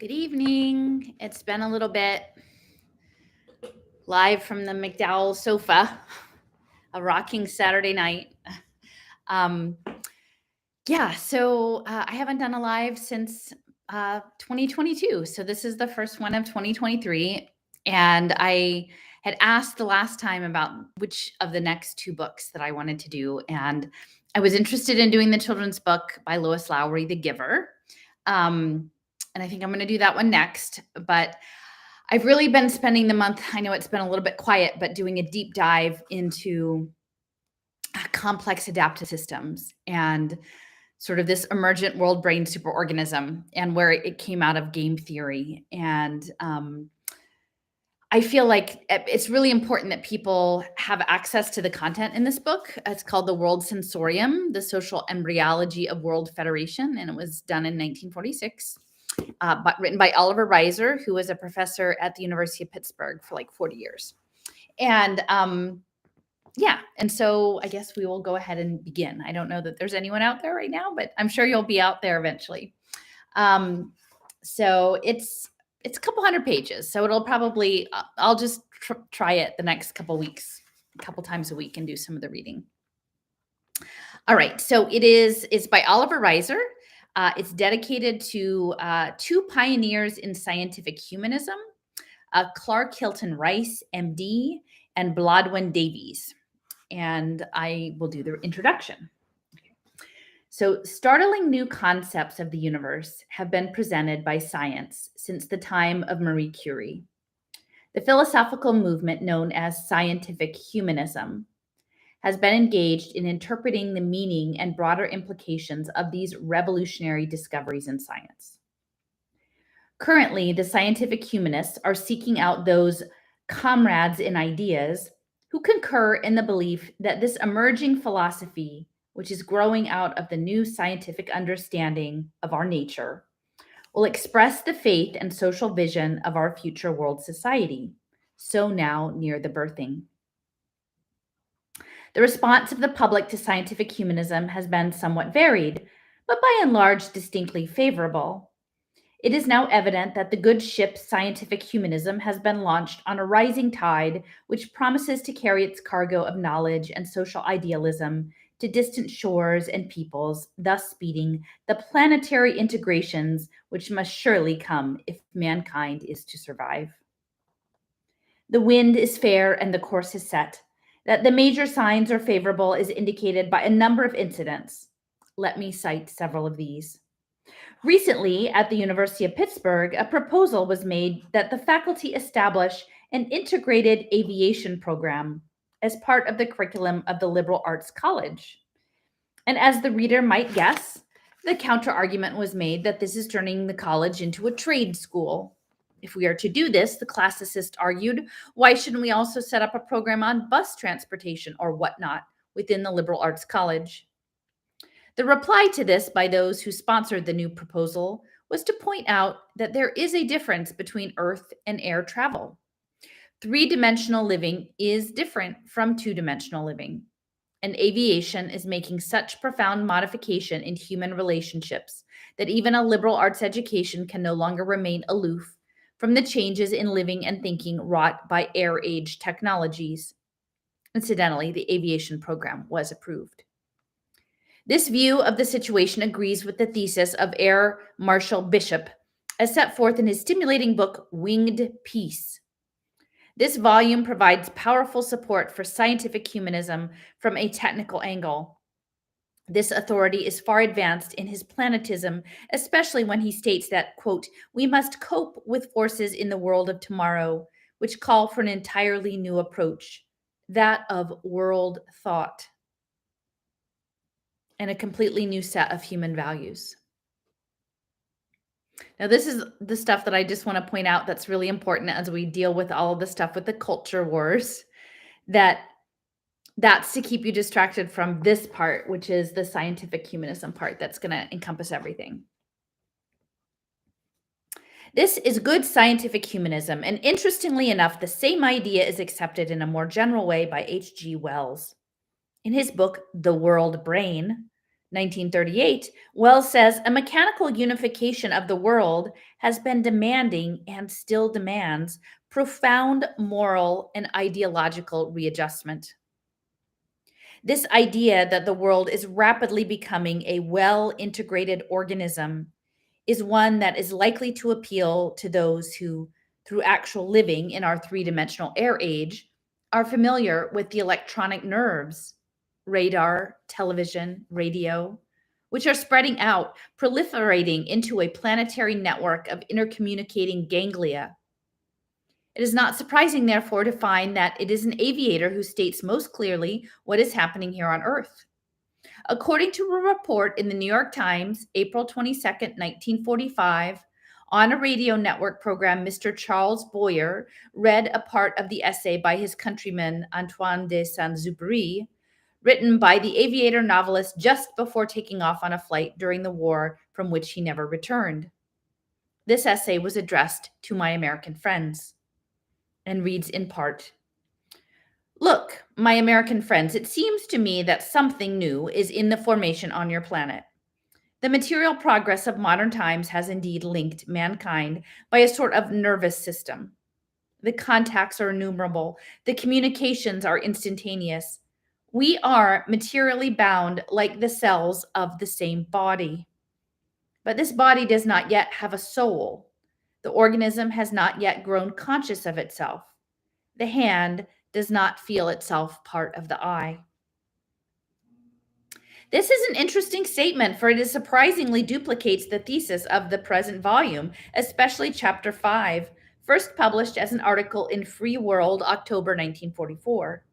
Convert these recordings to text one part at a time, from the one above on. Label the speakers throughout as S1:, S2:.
S1: Good evening. It's been a little bit live from the McDowell sofa, a rocking Saturday night. Um, I haven't done a live since 2022. So this is the first one of 2023. And I had asked the last time about which of the next two books that I wanted to do. And I was interested in doing the children's book by Lois Lowry, The Giver. And I think I'm going to do that one next. But I've really been spending the month, I know it's been a little bit quiet, but doing a deep dive into complex adaptive systems and sort of this emergent world brain superorganism and where it came out of game theory. And I feel like it's really important that people have access to the content in this book. It's called The World Sensorium, The Social Embryology of World Federation, and it was done in 1946. But written by Oliver Reiser, who was a professor at the University of Pittsburgh for like 40 years. And and so I guess we will go ahead and begin. I don't know that there's anyone out there right now, but I'm sure you'll be out there eventually. So it's a couple hundred pages. So it'll probably, I'll just try it the next couple weeks, a couple times a week and do some of the reading. All right, so it's by Oliver Reiser. It's dedicated to two pioneers in scientific humanism, Clark Hilton Rice, MD, and Blodwin Davies. And I will do the introduction. So, startling new concepts of the universe have been presented by science since the time of Marie Curie. The philosophical movement known as scientific humanism has been engaged in interpreting the meaning and broader implications of these revolutionary discoveries in science. Currently, the scientific humanists are seeking out those comrades in ideas who concur in the belief that this emerging philosophy, which is growing out of the new scientific understanding of our nature, will express the faith and social vision of our future world society, so now near the birthing. The response of the public to scientific humanism has been somewhat varied, but by and large distinctly favorable. It is now evident that the good ship scientific humanism has been launched on a rising tide, which promises to carry its cargo of knowledge and social idealism to distant shores and peoples, thus speeding the planetary integrations which must surely come if mankind is to survive. The wind is fair and the course is set. That the major signs are favorable is indicated by a number of incidents. Let me cite several of these. Recently, at the University of Pittsburgh, a proposal was made that the faculty establish an integrated aviation program as part of the curriculum of the liberal arts college. And as the reader might guess, the counter-argument was made that this is turning the college into a trade school. If we are to do this, the classicist argued, why shouldn't we also set up a program on bus transportation or whatnot within the liberal arts college? The reply to this by those who sponsored the new proposal was to point out that there is a difference between earth and air travel. Three-dimensional living is different from two-dimensional living, and aviation is making such profound modification in human relationships that even a liberal arts education can no longer remain aloof from the changes in living and thinking wrought by air-age technologies. Incidentally, the aviation program was approved. This view of the situation agrees with the thesis of Air Marshal Bishop, as set forth in his stimulating book, Winged Peace. This volume provides powerful support for scientific humanism from a technical angle. This authority is far advanced in his planetism, especially when he states that, quote, we must cope with forces in the world of tomorrow, which call for an entirely new approach, that of world thought, and a completely new set of human values. Now, this is the stuff that I just want to point out that's really important as we deal with all of the stuff with the culture wars, that's to keep you distracted from this part, which is the scientific humanism part that's going to encompass everything. This is good scientific humanism, and interestingly enough, the same idea is accepted in a more general way by H.G. Wells. In his book, The World Brain, 1938, Wells says a mechanical unification of the world has been demanding and still demands profound moral and ideological readjustment. This idea that the world is rapidly becoming a well integrated organism is one that is likely to appeal to those who, through actual living in our three-dimensional air age, are familiar with the electronic nerves, radar, television, radio, which are spreading out, proliferating into a planetary network of intercommunicating ganglia. It is not surprising, therefore, to find that it is an aviator who states most clearly what is happening here on Earth. According to a report in the New York Times, April 22nd, 1945, on a radio network program, Mr. Charles Boyer read a part of the essay by his countryman Antoine de Saint-Exupéry, written by the aviator novelist just before taking off on a flight during the war from which he never returned. This essay was addressed to my American friends and reads in part: "Look, my American friends, it seems to me that something new is in the formation on your planet. The material progress of modern times has indeed linked mankind by a sort of nervous system. The contacts are innumerable, the communications are instantaneous. We are materially bound like the cells of the same body. But this body does not yet have a soul. The organism has not yet grown conscious of itself. The hand does not feel itself part of the eye." This is an interesting statement, for it surprisingly duplicates the thesis of the present volume, especially chapter 5, first published as an article in Free World, October 1944,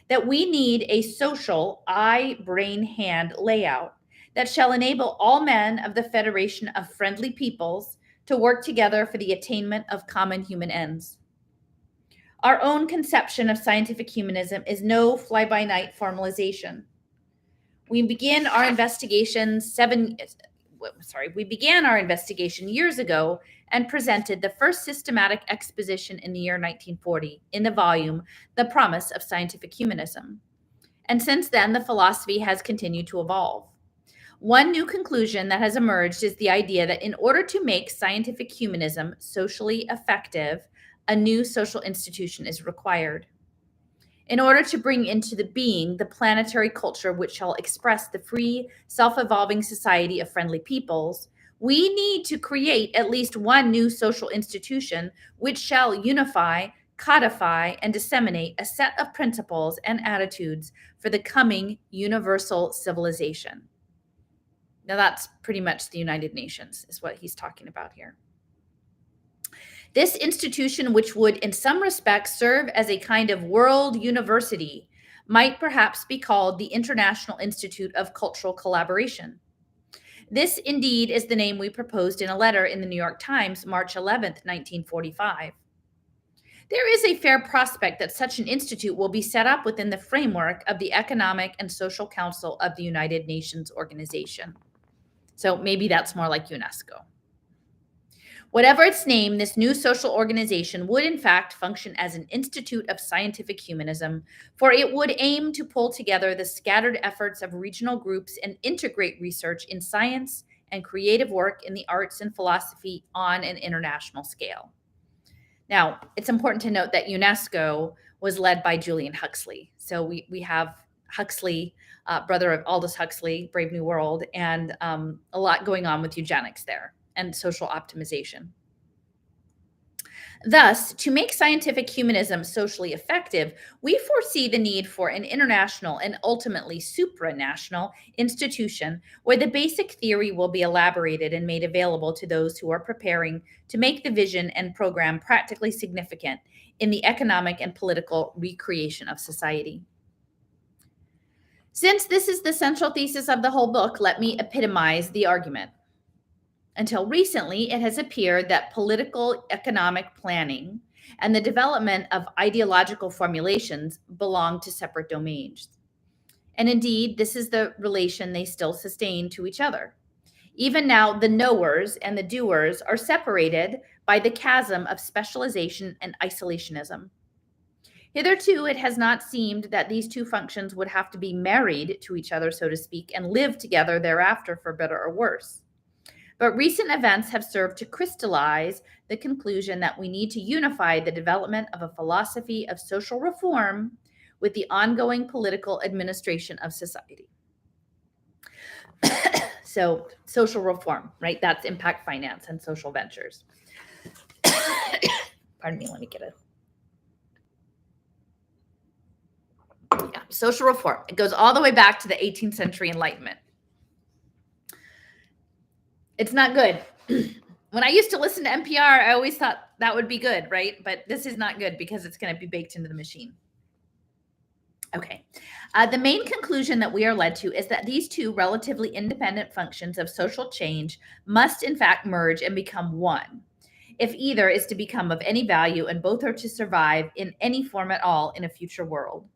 S1: that we need a social eye-brain-hand layout that shall enable all men of the Federation of Friendly Peoples to work together for the attainment of common human ends. Our own conception of scientific humanism is no fly-by-night formalization. We began our investigation years ago and presented the first systematic exposition in the year 1940 in the volume The Promise of Scientific Humanism. And since then, the philosophy has continued to evolve. One new conclusion that has emerged is the idea that in order to make scientific humanism socially effective, a new social institution is required. In order to bring into the being the planetary culture which shall express the free, self-evolving society of friendly peoples, we need to create at least one new social institution which shall unify, codify, and disseminate a set of principles and attitudes for the coming universal civilization. Now that's pretty much the United Nations, is what he's talking about here. This institution, which would in some respects serve as a kind of world university, might perhaps be called the International Institute of Cultural Collaboration. This indeed is the name we proposed in a letter in the New York Times, March 11th, 1945. There is a fair prospect that such an institute will be set up within the framework of the Economic and Social Council of the United Nations Organization. So maybe that's more like UNESCO. Whatever its name, this new social organization would in fact function as an institute of scientific humanism, for it would aim to pull together the scattered efforts of regional groups and integrate research in science and creative work in the arts and philosophy on an international scale. Now, it's important to note that UNESCO was led by Julian Huxley. So we have Huxley, brother of Aldous Huxley, Brave New World, and a lot going on with eugenics there and social optimization. Thus, to make scientific humanism socially effective, we foresee the need for an international and ultimately supranational institution where the basic theory will be elaborated and made available to those who are preparing to make the vision and program practically significant in the economic and political recreation of society. Since this is the central thesis of the whole book, let me epitomize the argument. Until recently, it has appeared that political economic planning and the development of ideological formulations belong to separate domains. And indeed, this is the relation they still sustain to each other. Even now, the knowers and the doers are separated by the chasm of specialization and isolationism. Hitherto, it has not seemed that these two functions would have to be married to each other, so to speak, and live together thereafter for better or worse. But recent events have served to crystallize the conclusion that we need to unify the development of a philosophy of social reform with the ongoing political administration of society. So, social reform, right? That's impact finance and social ventures. Pardon me, let me get it. Yeah, social reform. It goes all the way back to the 18th century Enlightenment. It's not good. When I used to listen to NPR, I always thought that would be good, right? But this is not good because it's going to be baked into the machine. Okay. The main conclusion that we are led to is that these two relatively independent functions of social change must in fact merge and become one, if either is to become of any value and both are to survive in any form at all in a future world.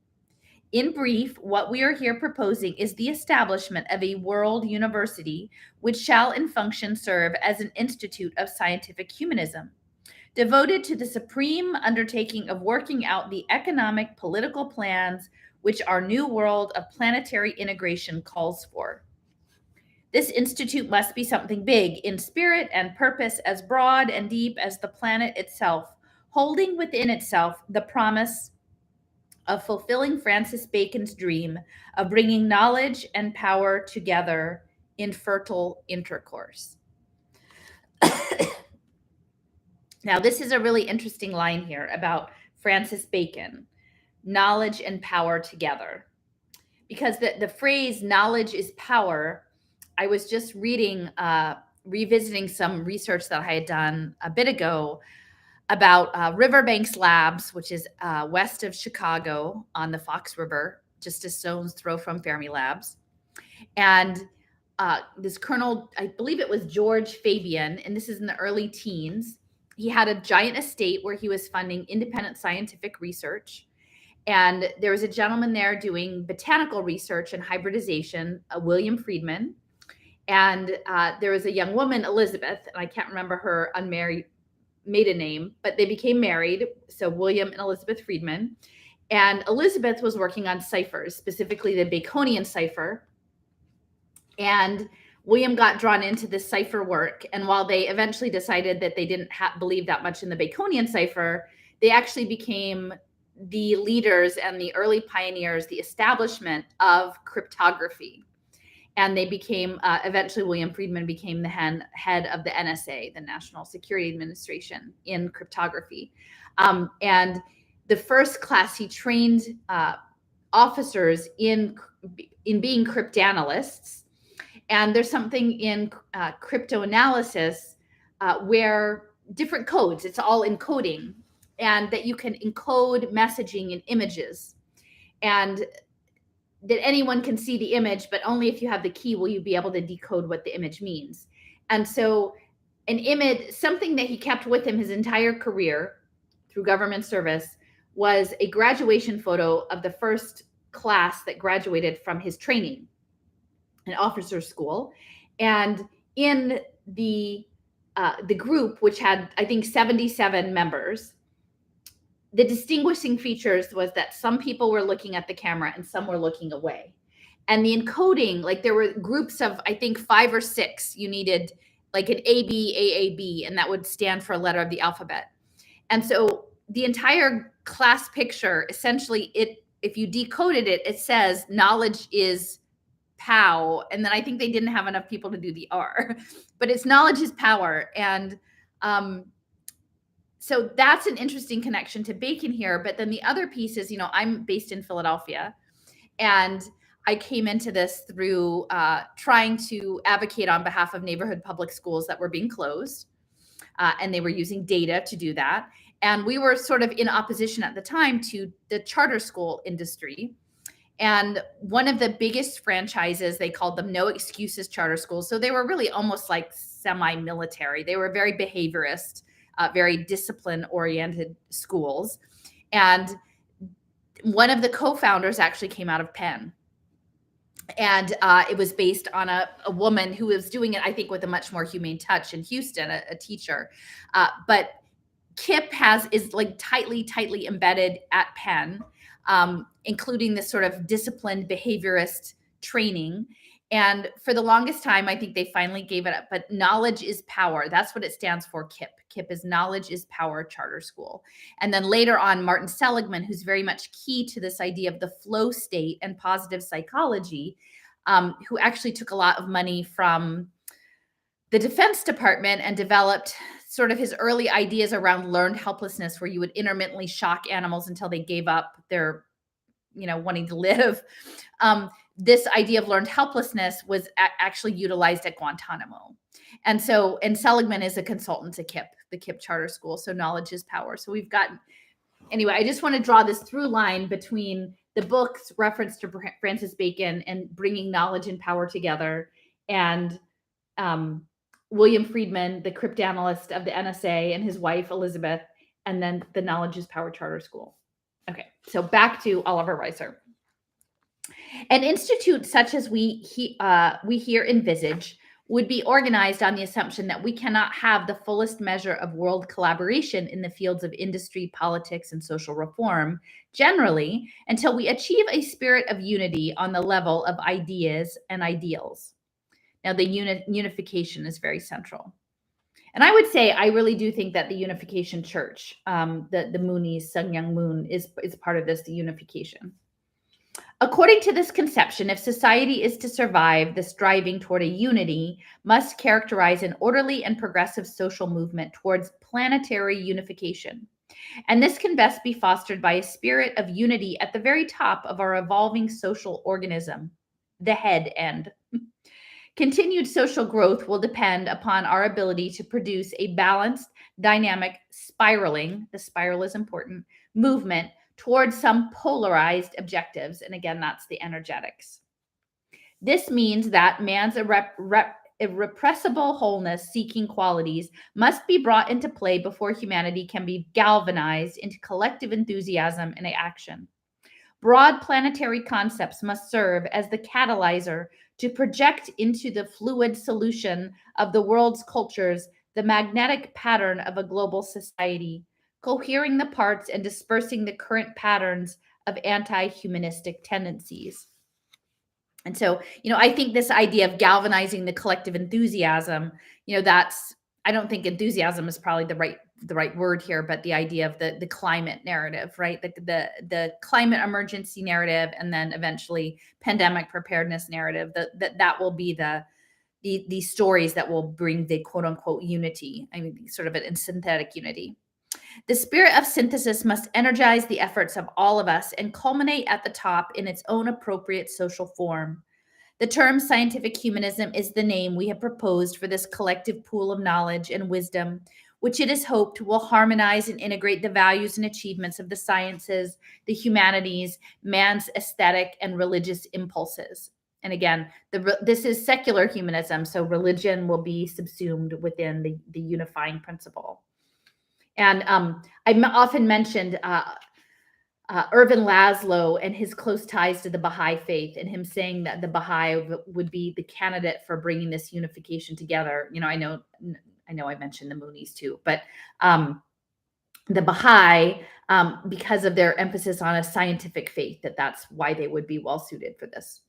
S1: In brief, what we are here proposing is the establishment of a world university which shall in function serve as an institute of scientific humanism, devoted to the supreme undertaking of working out the economic political plans which our new world of planetary integration calls for. This institute must be something big in spirit and purpose, as broad and deep as the planet itself, holding within itself the promise of fulfilling Francis Bacon's dream of bringing knowledge and power together in fertile intercourse. Now, this is a really interesting line here about Francis Bacon, knowledge and power together. Because the phrase knowledge is power, I was just reading, revisiting some research that I had done a bit ago about Riverbanks Labs, which is west of Chicago on the Fox River, just a stone's throw from Fermi Labs. And this colonel, I believe it was George Fabian, and this is in the early teens. He had a giant estate where he was funding independent scientific research. And there was a gentleman there doing botanical research and hybridization, William Friedman. And there was a young woman, Elizabeth, and I can't remember her unmarried maiden name, but they became married. So William and Elizabeth Friedman. And Elizabeth was working on ciphers, specifically the Baconian cipher. And William got drawn into this cipher work. And while they eventually decided that they didn't believe that much in the Baconian cipher, they actually became the leaders and the early pioneers, the establishment of cryptography. And they became, eventually William Friedman became the head of the NSA, the National Security Administration, in cryptography. And the first class, he trained officers in being cryptanalysts. And there's something in cryptoanalysis where different codes, it's all encoding, and that you can encode messaging in images. And that anyone can see the image, but only if you have the key will you be able to decode what the image means. And so an image, something that he kept with him his entire career through government service, was a graduation photo of the first class that graduated from his training, an officer's school. And in the group, which had, I think, 77 members, the distinguishing features was that some people were looking at the camera and some were looking away. And the encoding, like there were groups of, I think, 5 or 6, you needed like an ABAAB, and that would stand for a letter of the alphabet. And so the entire class picture, essentially, if you decoded it, it says knowledge is POW. And then I think they didn't have enough people to do the R, but it's knowledge is power. And so that's an interesting connection to Bacon here. But then the other piece is, I'm based in Philadelphia, and I came into this through trying to advocate on behalf of neighborhood public schools that were being closed, and they were using data to do that. And we were sort of in opposition at the time to the charter school industry. And one of the biggest franchises, they called them no excuses charter schools. So they were really almost like semi-military. They were very behaviorist, very discipline-oriented schools. And one of the co-founders actually came out of Penn. And it was based on a woman who was doing it, I think, with a much more humane touch in Houston, a teacher. But KIP is like tightly embedded at Penn, including this sort of disciplined behaviorist training. And for the longest time, I think they finally gave it up. But knowledge is power. That's what it stands for, KIP. KIP is Knowledge is Power Charter School. And then later on, Martin Seligman, who's very much key to this idea of the flow state and positive psychology, who actually took a lot of money from the Defense Department and developed sort of his early ideas around learned helplessness, where you would intermittently shock animals until they gave up their, wanting to live. This idea of learned helplessness was actually utilized at Guantanamo. And Seligman is a consultant to KIP, the KIP Charter School. So knowledge is power. So we've got, anyway, I just want to draw this through line between the book's reference to Francis Bacon and bringing knowledge and power together, and William Friedman, the cryptanalyst of the NSA, and his wife, Elizabeth, and then the Knowledge is Power Charter School. Okay, so back to Oliver Reiser. An institute such as we here envisage would be organized on the assumption that we cannot have the fullest measure of world collaboration in the fields of industry, politics, and social reform generally until we achieve a spirit of unity on the level of ideas and ideals. Now, the unification is very central. And I would say, I really do think that the Unification Church, the Moonies, Sun Myung Moon, is part of this, the unification. According to this conception, if society is to survive, the striving toward a unity must characterize an orderly and progressive social movement towards planetary unification. And this can best be fostered by a spirit of unity at the very top of our evolving social organism, the head end. Continued social growth will depend upon our ability to produce a balanced, dynamic, spiraling, the spiral is important, movement towards some polarized objectives. And again, that's the energetics. This means that man's irrepressible wholeness-seeking qualities must be brought into play before humanity can be galvanized into collective enthusiasm and action. Broad planetary concepts must serve as the catalyzer to project into the fluid solution of the world's cultures the magnetic pattern of a global society, cohering the parts and dispersing the current patterns of anti-humanistic tendencies. And so, I think this idea of galvanizing the collective enthusiasm, I don't think enthusiasm is probably the right word here, but the idea of the climate narrative, right? The climate emergency narrative, and then eventually pandemic preparedness narrative, that will be the stories that will bring the quote unquote unity. I mean, sort of a synthetic unity. The spirit of synthesis must energize the efforts of all of us and culminate at the top in its own appropriate social form. The term scientific humanism is the name we have proposed for this collective pool of knowledge and wisdom, which it is hoped will harmonize and integrate the values and achievements of the sciences, the humanities, man's aesthetic and religious impulses. And again, this is secular humanism, so religion will be subsumed within the unifying principle. And I often mentioned Irvin Laszlo and his close ties to the Baha'i faith, and him saying that the Baha'i would be the candidate for bringing this unification together. I know I mentioned the Moonies too, but the Baha'i, because of their emphasis on a scientific faith, that's why they would be well suited for this.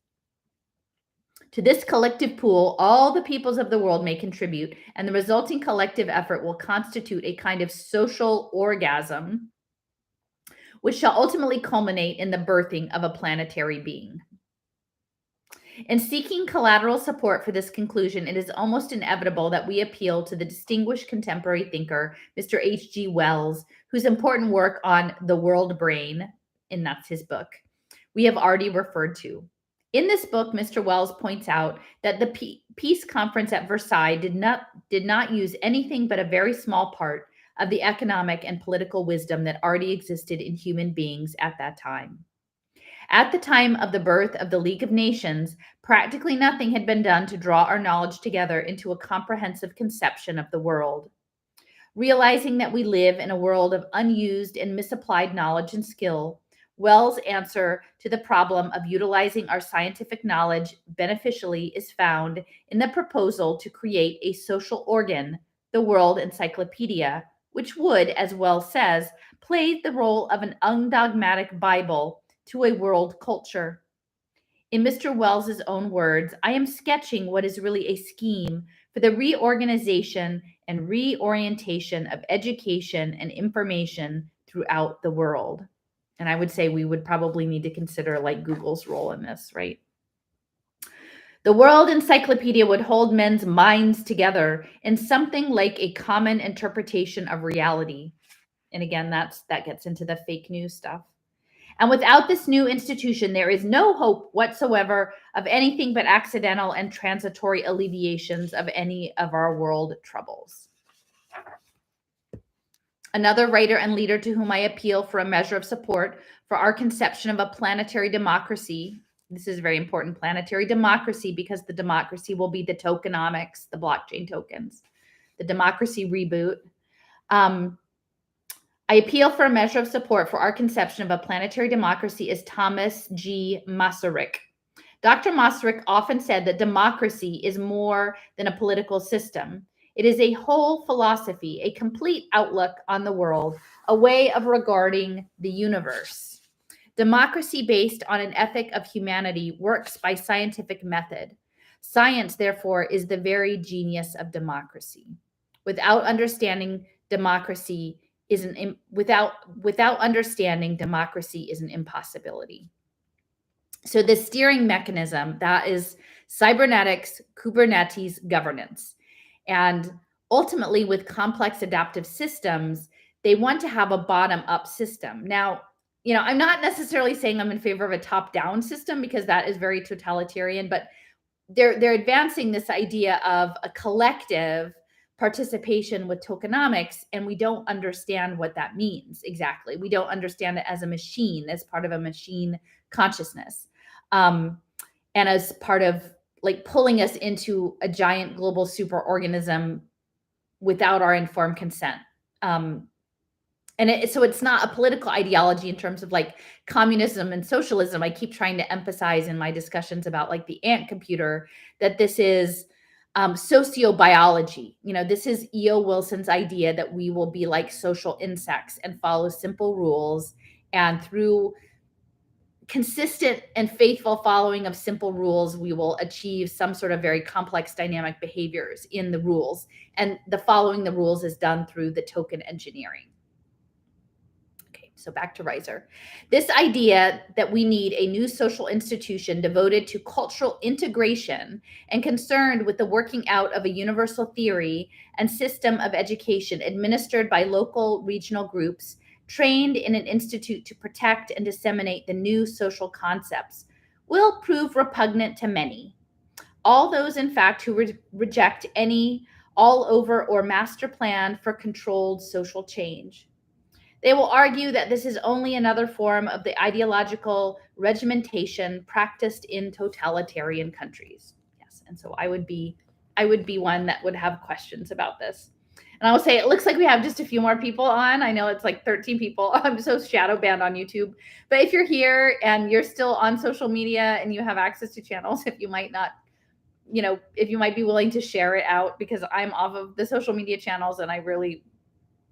S1: To this collective pool, all the peoples of the world may contribute, and the resulting collective effort will constitute a kind of social orgasm, which shall ultimately culminate in the birthing of a planetary being. In seeking collateral support for this conclusion, it is almost inevitable that we appeal to the distinguished contemporary thinker, Mr. H.G. Wells, whose important work on the world brain, and that's his book, we have already referred to. In this book, Mr. Wells points out that the peace conference at Versailles did not use anything but a very small part of the economic and political wisdom that already existed in human beings at that time. At the time of the birth of the League of Nations, practically nothing had been done to draw our knowledge together into a comprehensive conception of the world. Realizing that we live in a world of unused and misapplied knowledge and skill, Wells' answer to the problem of utilizing our scientific knowledge beneficially is found in the proposal to create a social organ, the World Encyclopedia, which would, as Wells says, play the role of an undogmatic Bible to a world culture. In Mr. Wells's own words, I am sketching what is really a scheme for the reorganization and reorientation of education and information throughout the world. And I would say we would probably need to consider like Google's role in this, right? The World Encyclopedia would hold men's minds together in something like a common interpretation of reality. And again, that gets into the fake news stuff. And without this new institution, there is no hope whatsoever of anything but accidental and transitory alleviations of any of our world troubles. Another writer and leader to whom I appeal for a measure of support for our conception of a planetary democracy. This is very important, planetary democracy, because the democracy will be the tokenomics, the blockchain tokens, the democracy reboot. I appeal for a measure of support for our conception of a planetary democracy is Thomas G. Masaryk. Dr. Masaryk often said that democracy is more than a political system. It is a whole philosophy, a complete outlook on the world, a way of regarding the universe. Democracy based on an ethic of humanity works by scientific method. Science, therefore, is the very genius of democracy. Without understanding democracy, without understanding democracy is an impossibility. So the steering mechanism, that is cybernetics, Kubernetes governance. And ultimately with complex adaptive systems, they want to have a bottom-up system. Now, I'm not necessarily saying I'm in favor of a top-down system because that is very totalitarian, but they're advancing this idea of a collective participation with tokenomics, and we don't understand what that means exactly. We don't understand it as a machine, as part of a machine consciousness, and as part of like pulling us into a giant global superorganism without our informed consent. So it's not a political ideology in terms of like communism and socialism. I keep trying to emphasize in my discussions about like the ant computer that this is sociobiology. This is E.O. Wilson's idea that we will be like social insects and follow simple rules. And through consistent and faithful following of simple rules, we will achieve some sort of very complex dynamic behaviors in the rules. And the following the rules is done through the token engineering. So back to Reiser. This idea that we need a new social institution devoted to cultural integration and concerned with the working out of a universal theory and system of education administered by local regional groups trained in an institute to protect and disseminate the new social concepts will prove repugnant to many. All those, in fact, who reject any all-over or master plan for controlled social change. They will argue that this is only another form of the ideological regimentation practiced in totalitarian countries. Yes, and so I would be one that would have questions about this. And I will say, it looks like we have just a few more people on. I know it's like 13 people. I'm so shadow banned on YouTube. But if you're here and you're still on social media and you have access to channels, if you might be willing to share it out, because I'm off of the social media channels and I really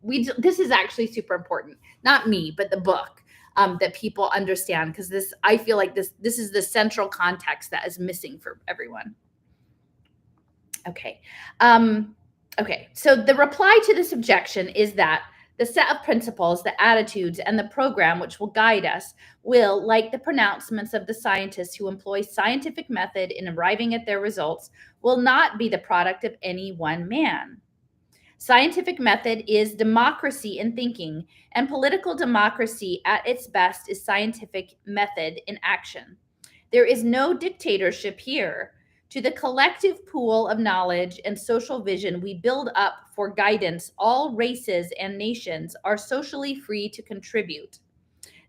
S1: this is actually super important, not me, but the book, that people understand, because I feel like this is the central context that is missing for everyone. Okay. So the reply to this objection is that the set of principles, the attitudes, and the program which will guide us will, like the pronouncements of the scientists who employ scientific method in arriving at their results, will not be the product of any one man. Scientific method is democracy in thinking, and political democracy at its best is scientific method in action. There is no dictatorship here. To the collective pool of knowledge and social vision we build up for guidance, all races and nations are socially free to contribute.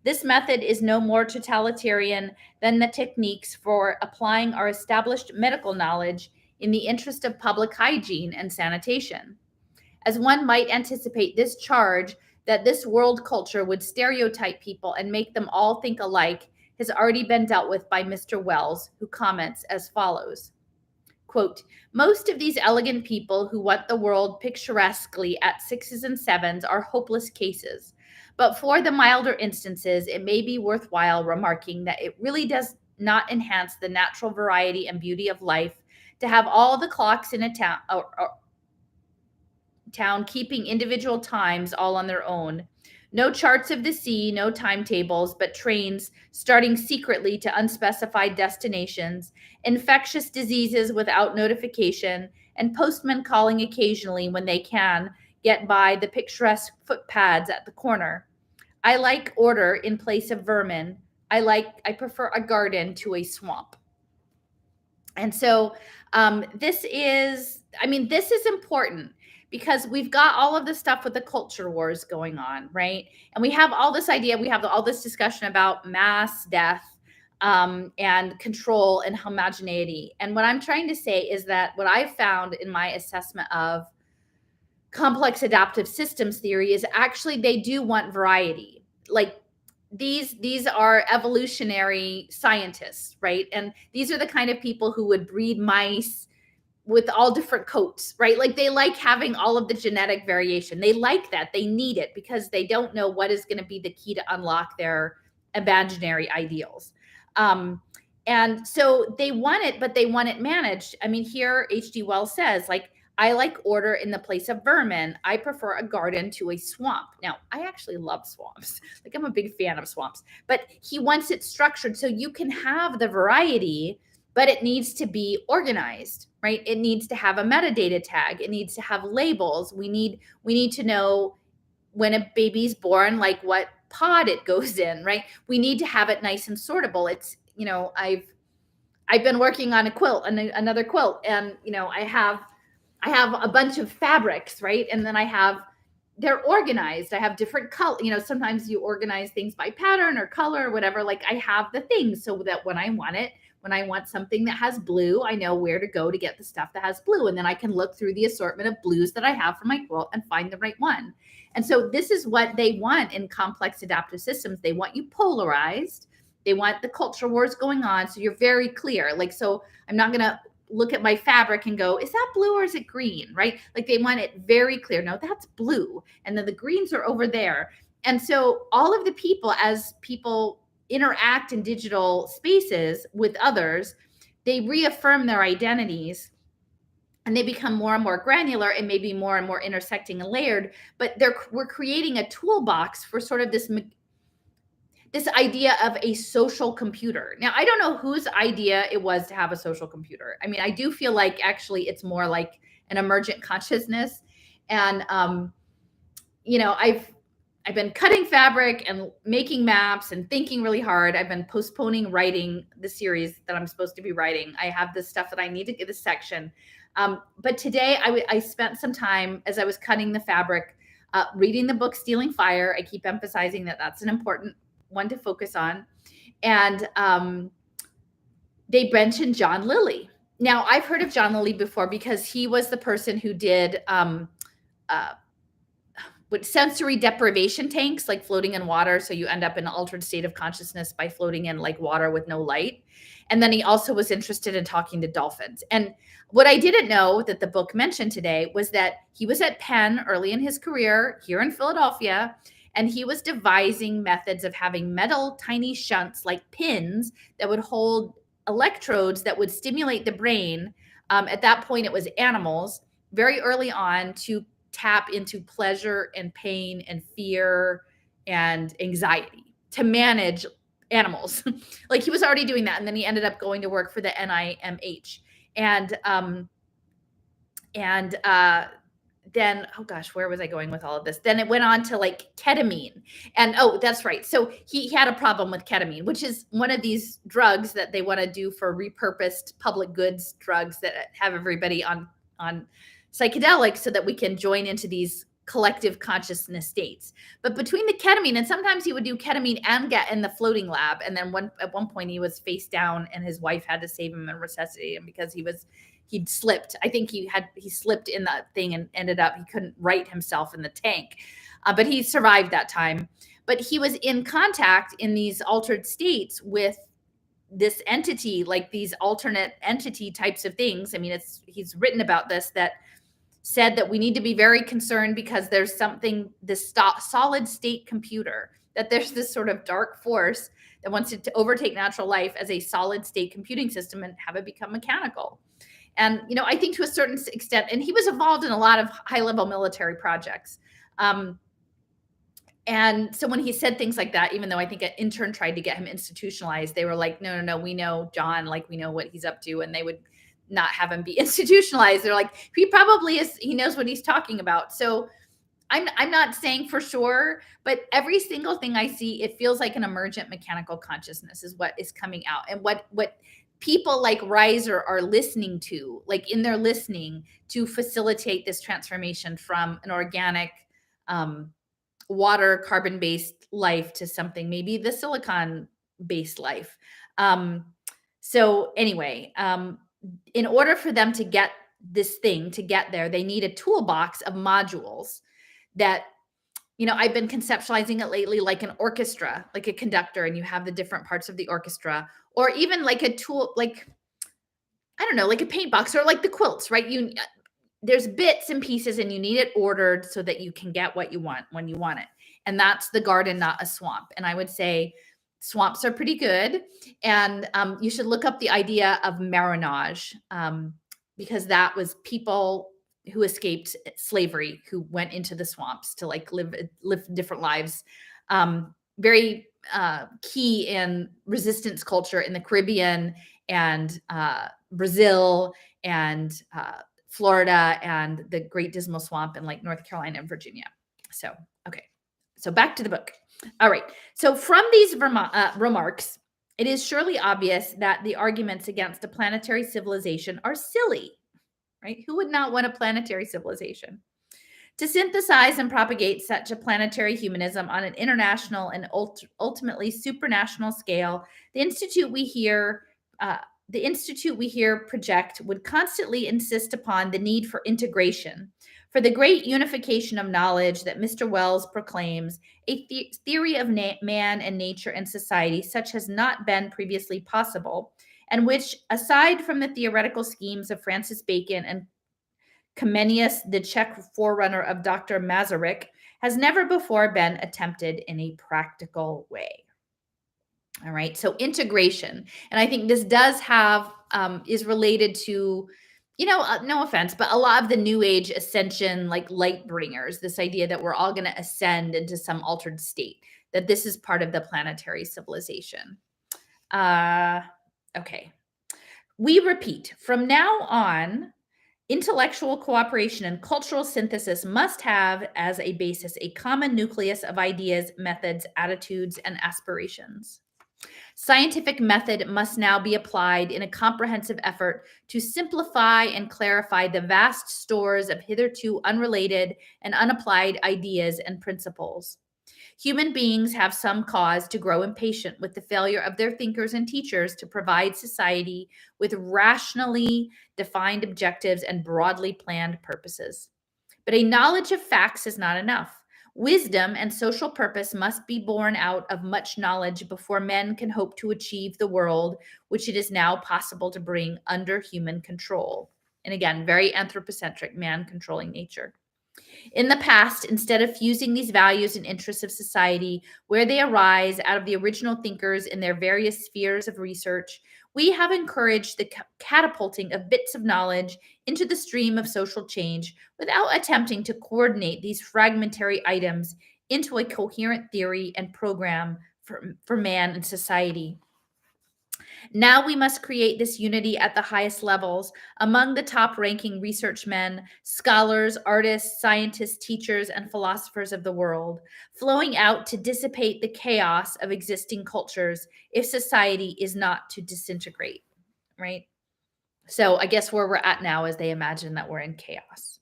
S1: This method is no more totalitarian than the techniques for applying our established medical knowledge in the interest of public hygiene and sanitation. As one might anticipate, this charge that this world culture would stereotype people and make them all think alike has already been dealt with by Mr. Wells, who comments as follows, quote, most of these elegant people who want the world picturesquely at 6s and 7s are hopeless cases. But for the milder instances, it may be worthwhile remarking that it really does not enhance the natural variety and beauty of life to have all the clocks in a town keeping individual times all on their own. No charts of the sea, no timetables, but trains starting secretly to unspecified destinations, infectious diseases without notification, and postmen calling occasionally when they can get by the picturesque footpads at the corner. I like order in place of vermin. I prefer a garden to a swamp. And so this is important because we've got all of this stuff with the culture wars going on, right? And we have all this idea, we have all this discussion about mass death and control and homogeneity. And what I'm trying to say is that what I've found in my assessment of complex adaptive systems theory is actually they do want variety. Like these are evolutionary scientists, right? And these are the kind of people who would breed mice with all different coats, right? Like they like having all of the genetic variation. They like that. They need it because they don't know what is going to be the key to unlock their imaginary ideals. And so they want it, but they want it managed. I mean, here H.G. Wells says, like, I like order in the place of vermin. I prefer a garden to a swamp. Now, I actually love swamps. Like, I'm a big fan of swamps, but he wants it structured so you can have the variety, but it needs to be organized, right? It needs to have a metadata tag. It needs to have labels. We need to know when a baby's born, like what pod it goes in, right? We need to have it nice and sortable. It's, I've been working on a quilt, another quilt, and I have a bunch of fabrics, right? And then they're organized. I have different color. Sometimes you organize things by pattern or color or whatever. Like I have the things so that when I want something that has blue, I know where to go to get the stuff that has blue. And then I can look through the assortment of blues that I have for my quilt and find the right one. And so this is what they want in complex adaptive systems. They want you polarized. They want the culture wars going on. So you're very clear. Like, so I'm not going to look at my fabric and go, is that blue or is it green, right? Like they want it very clear. No, that's blue. And then the greens are over there. And so all of the people, as people interact in digital spaces with others, they reaffirm their identities and they become more and more granular and maybe more and more intersecting and layered. But we're creating a toolbox for sort of this idea of a social computer. Now, I don't know whose idea it was to have a social computer. I mean, I do feel like actually it's more like an emergent consciousness. And, I've been cutting fabric and making maps and thinking really hard. I've been postponing writing the series that I'm supposed to be writing. I have this stuff that I need to get this section. But today I spent some time as I was cutting the fabric, reading the book, Stealing Fire. I keep emphasizing that that's an important one to focus on. And they mentioned John Lilly. Now, I've heard of John Lilly before because he was the person who did with sensory deprivation tanks, like floating in water. So you end up in an altered state of consciousness by floating in like water with no light. And then he also was interested in talking to dolphins. And what I didn't know that the book mentioned today was that he was at Penn early in his career here in Philadelphia. And he was devising methods of having metal tiny shunts like pins that would hold electrodes that would stimulate the brain. At that point, it was animals very early on to tap into pleasure and pain and fear and anxiety to manage animals. Like he was already doing that. And then he ended up going to work for the NIMH. Then, oh gosh, where was I going with all of this? Then it went on to like ketamine. And oh, that's right. So he had a problem with ketamine, which is one of these drugs that they want to do for repurposed public goods drugs that have everybody on psychedelics so that we can join into these collective consciousness states. But between the ketamine, and sometimes he would do ketamine and get in the floating lab. And then at one point he was face down and his wife had to save him and resuscitate him because he'd slipped. I think he slipped in that thing and ended up, he couldn't right himself in the tank. But he survived that time. But he was in contact in these altered states with this entity, like these alternate entity types of things. I mean, he's written about this, that said that we need to be very concerned because there's something, this solid state computer, that there's this sort of dark force that wants it to overtake natural life as a solid state computing system and have it become mechanical. And, I think to a certain extent, and he was involved in a lot of high level military projects. And so when he said things like that, even though I think an intern tried to get him institutionalized, they were like, no, we know John, like we know what he's up to. And they would not have him be institutionalized. They're like, he probably is, he knows what he's talking about. So I'm not saying for sure, but every single thing I see, it feels like an emergent mechanical consciousness is what is coming out. And what people like Reiser are listening to, like in their listening, to facilitate this transformation from an organic, water carbon-based life to something, maybe the silicon-based life. So anyway, in order for them to get this thing to get there, they need a toolbox of modules that, I've been conceptualizing it lately like an orchestra, like a conductor, and you have the different parts of the orchestra, or even like a tool, like, I don't know, like a paint box, or like the quilts, right? There's bits and pieces, and you need it ordered so that you can get what you want when you want it. And that's the garden, not a swamp. And I would say swamps are pretty good. And you should look up the idea of marronage, because that was people who escaped slavery, who went into the swamps to like live different lives. Very key in resistance culture in the Caribbean and Brazil and Florida and the Great Dismal Swamp in like North Carolina and Virginia. So, okay. So back to the book. All right. So from these remarks, it is surely obvious that the arguments against a planetary civilization are silly, right? Who would not want a planetary civilization? To synthesize and propagate such a planetary humanism on an international and ultimately supranational scale, the institute we hear project would constantly insist upon the need for integration, for the great unification of knowledge that Mr. Wells proclaims, a theory of man and nature and society such has not been previously possible, and which, aside from the theoretical schemes of Francis Bacon and Comenius, the Czech forerunner of Dr. Masaryk, has never before been attempted in a practical way. All right, so integration. And I think this does have, is related to, no offense, but a lot of the New Age ascension, like light bringers, this idea that we're all going to ascend into some altered state, that this is part of the planetary civilization. Okay. We repeat, from now on, intellectual cooperation and cultural synthesis must have as a basis a common nucleus of ideas, methods, attitudes, and aspirations. Scientific method must now be applied in a comprehensive effort to simplify and clarify the vast stores of hitherto unrelated and unapplied ideas and principles. Human beings have some cause to grow impatient with the failure of their thinkers and teachers to provide society with rationally defined objectives and broadly planned purposes. But a knowledge of facts is not enough. Wisdom and social purpose must be born out of much knowledge before men can hope to achieve the world which it is now possible to bring under human control. And again, very anthropocentric, man controlling nature. In the past, instead of fusing these values and interests of society where they arise out of the original thinkers in their various spheres of research, we have encouraged the catapulting of bits of knowledge into the stream of social change without attempting to coordinate these fragmentary items into a coherent theory and program for man and society. Now we must create this unity at the highest levels among the top-ranking research men, scholars, artists, scientists, teachers, and philosophers of the world, flowing out to dissipate the chaos of existing cultures if society is not to disintegrate, right? So I guess where we're at now is they imagine that we're in chaos.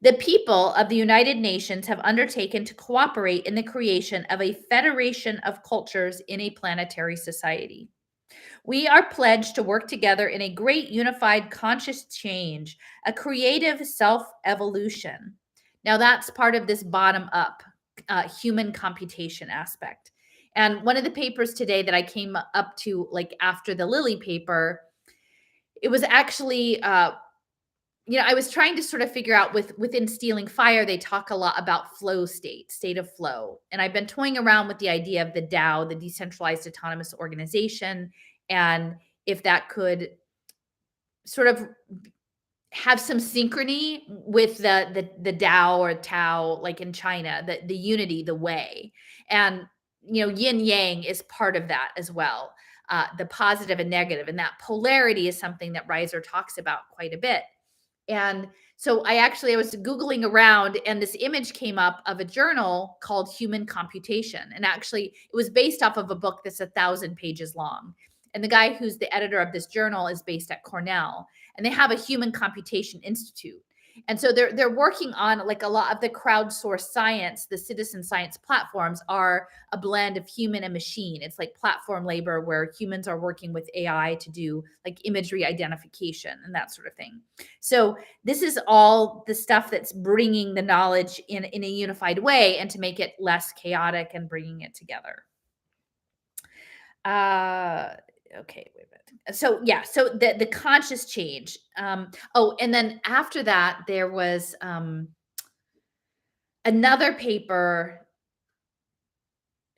S1: The people of the United Nations have undertaken to cooperate in the creation of a federation of cultures in a planetary society. We are pledged to work together in a great unified conscious change, a creative self-evolution. Now that's part of this bottom-up human computation aspect. And one of the papers today that I came up to, like after the Lilly paper, it was actually, I was trying to sort of figure out within Stealing Fire, they talk a lot about flow state of flow. And I've been toying around with the idea of the DAO, the decentralized autonomous organization, and if that could sort of have some synchrony with the Tao or Tao, like in China, the unity, the way. And yin yang is part of that as well. The positive and negative, and that polarity is something that Reiser talks about quite a bit. And so I was Googling around, and this image came up of a journal called Human Computation. And actually, it was based off of a book that's 1,000 pages long. And the guy who's the editor of this journal is based at Cornell, and they have a Human Computation Institute. And so they're working on, like, a lot of the crowdsourced science. The citizen science platforms are a blend of human and machine. It's like platform labor where humans are working with AI to do like imagery identification and that sort of thing. So this is all the stuff that's bringing the knowledge in a unified way and to make it less chaotic and bringing it together. Okay, wait a minute. So yeah, so the conscious change. And then after that, there was another paper.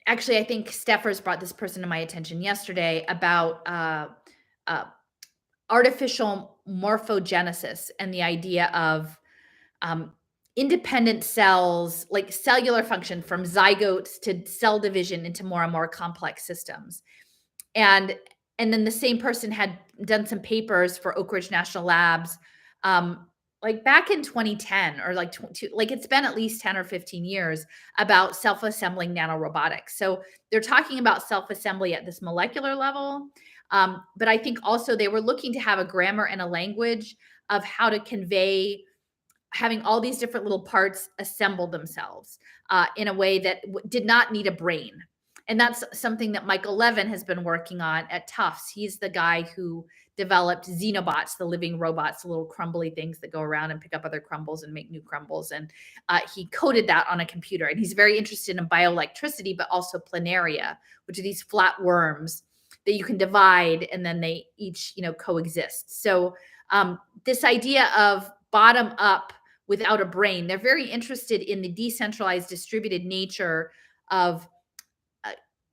S1: Actually, I think Steffers brought this person to my attention yesterday about artificial morphogenesis and the idea of independent cells, like cellular function from zygotes to cell division into more and more complex systems. And then the same person had done some papers for Oak Ridge National Labs, like back in 2010, or like it's been at least 10 or 15 years, about self-assembling nanorobotics. So they're talking about self-assembly at this molecular level. But I think also they were looking to have a grammar and a language of how to convey having all these different little parts assemble themselves in a way that did not need a brain. And that's something that Michael Levin has been working on at Tufts. He's the guy who developed xenobots, the living robots, the little crumbly things that go around and pick up other crumbles and make new crumbles. And he coded that on a computer. And he's very interested in bioelectricity, but also planaria, which are these flat worms that you can divide and then they each, coexist. So this idea of bottom up without a brain, they're very interested in the decentralized distributed nature of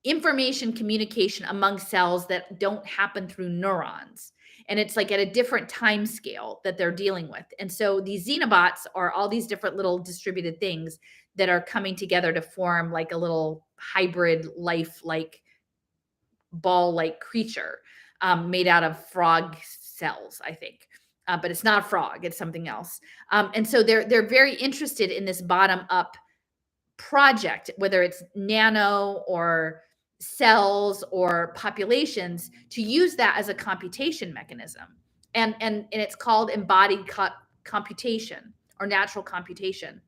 S1: information communication among cells that don't happen through neurons. And it's like at a different time scale that they're dealing with. And so these xenobots are all these different little distributed things that are coming together to form like a little hybrid life-like ball-like creature made out of frog cells, I think. But it's not a frog, it's something else. And so they're very interested in this bottom-up project, whether it's nano or cells or populations, to use that as a computation mechanism. And it's called embodied computation or natural computation.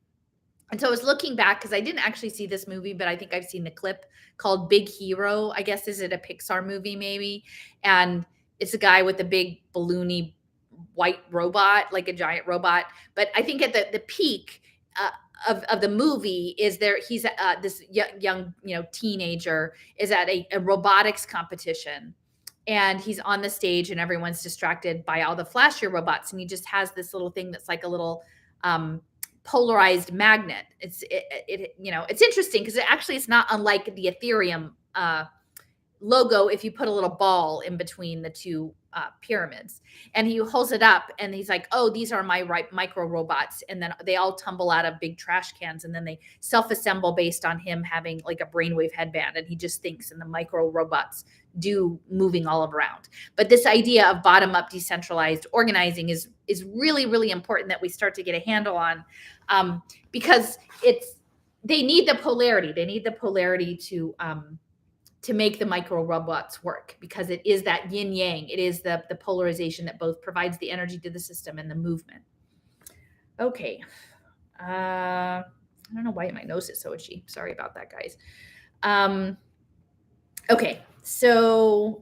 S1: And so I was looking back because I didn't actually see this movie, but I think I've seen the clip called Big Hero. I guess, is it a Pixar movie maybe? And it's a guy with a big balloony white robot, like a giant robot. But I think at the peak of the movie is there, he's this young teenager is at a robotics competition, and he's on the stage and everyone's distracted by all the flashier robots, and he just has this little thing that's like a little polarized magnet. It's interesting because it's not unlike the Ethereum logo if you put a little ball in between the two pyramids. And he holds it up and he's like, oh, these are my micro robots. And then they all tumble out of big trash cans, and then they self-assemble based on him having like a brainwave headband, and he just thinks, and the micro robots do moving all around. But this idea of bottom-up decentralized organizing is really, really important that we start to get a handle on, because they need the polarity. They need the polarity to make the micro robots work, because it is that yin yang. It is the polarization that both provides the energy to the system and the movement. Okay. I don't know why my nose is so itchy. Sorry about that, guys. Okay. So,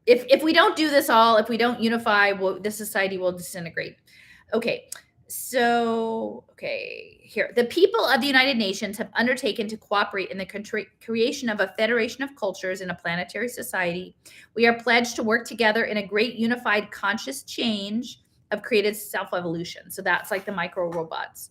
S1: if we don't do this all, if we don't unify, the society will disintegrate. Okay. So, okay, here. The people of the United Nations have undertaken to cooperate in the creation of a federation of cultures in a planetary society. We are pledged to work together in a great unified conscious change of created self evolution. So that's like the micro robots.